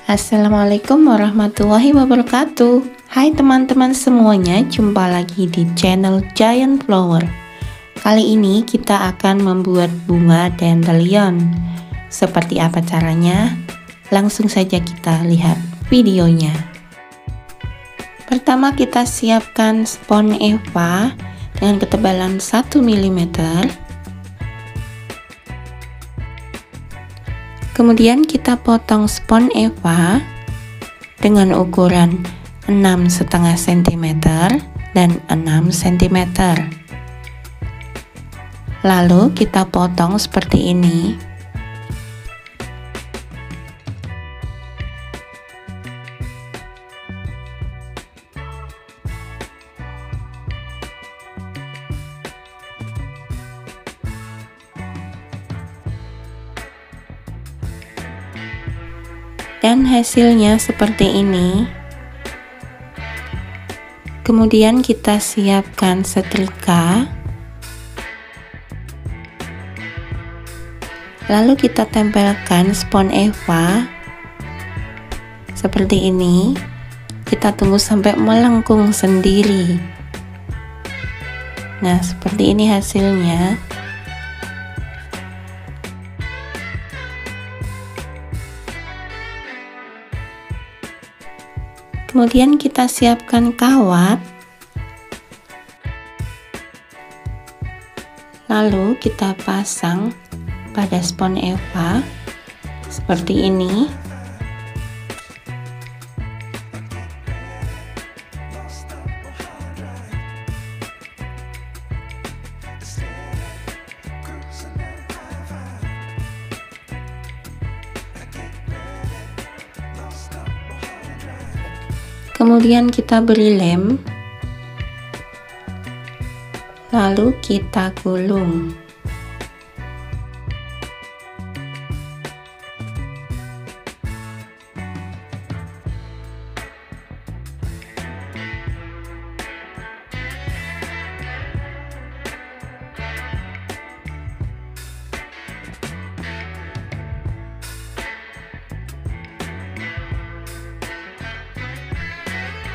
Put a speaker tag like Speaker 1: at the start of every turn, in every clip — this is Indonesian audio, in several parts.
Speaker 1: Assalamualaikum warahmatullahi wabarakatuh. Hai teman-teman semuanya, jumpa lagi di channel Giant Flower. Kali ini kita akan membuat bunga dandelion. Seperti apa caranya? Langsung saja kita lihat videonya. Pertama kita siapkan spons Eva dengan ketebalan 1 mm. Kemudian kita potong spons Eva dengan ukuran 6,5 cm dan 6 cm. Lalu kita potong seperti ini. Dan hasilnya seperti ini. Kemudian kita siapkan setrika, lalu kita tempelkan spons Eva seperti ini. Kita tunggu sampai melengkung sendiri. Nah, seperti ini hasilnya. Kemudian kita siapkan kawat, lalu kita pasang pada spons Eva seperti ini. Kemudian kita beri lem, lalu kita gulung.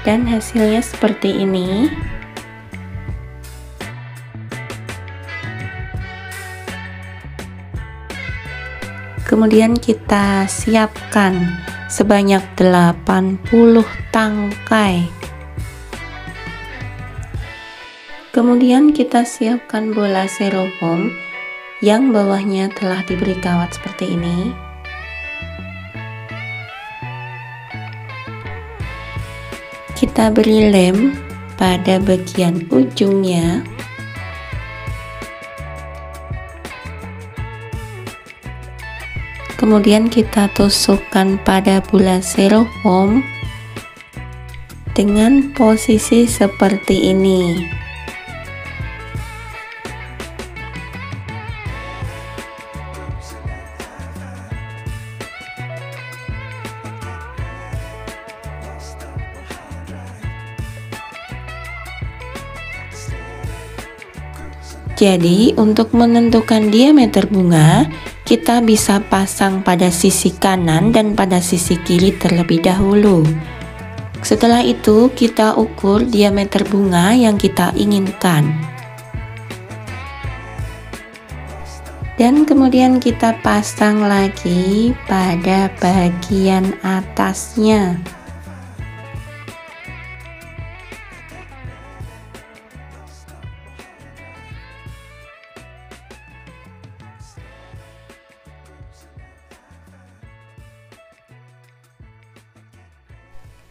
Speaker 1: Dan hasilnya seperti ini. Kemudian kita siapkan sebanyak 80 tangkai. Kemudian kita siapkan bola styrofoam yang bawahnya telah diberi kawat seperti ini. Kita beri lem pada bagian ujungnya. Kemudian kita tusukkan pada bola styrofoam dengan posisi seperti ini. Jadi untuk menentukan diameter bunga, kita bisa pasang pada sisi kanan dan pada sisi kiri terlebih dahulu. Setelah itu kita ukur diameter bunga yang kita inginkan. Dan kemudian kita pasang lagi pada bagian atasnya.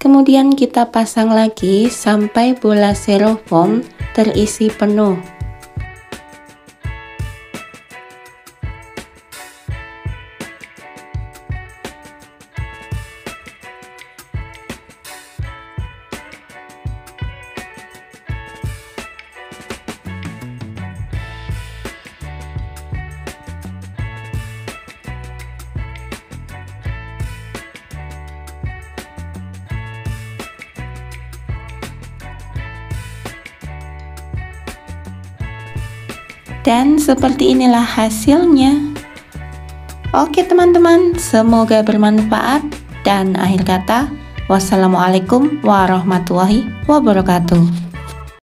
Speaker 1: Kemudian kita pasang lagi sampai bola styrofoam terisi penuh. Dan seperti inilah hasilnya. Oke teman-teman, semoga bermanfaat. Dan akhir kata, wassalamualaikum warahmatullahi wabarakatuh.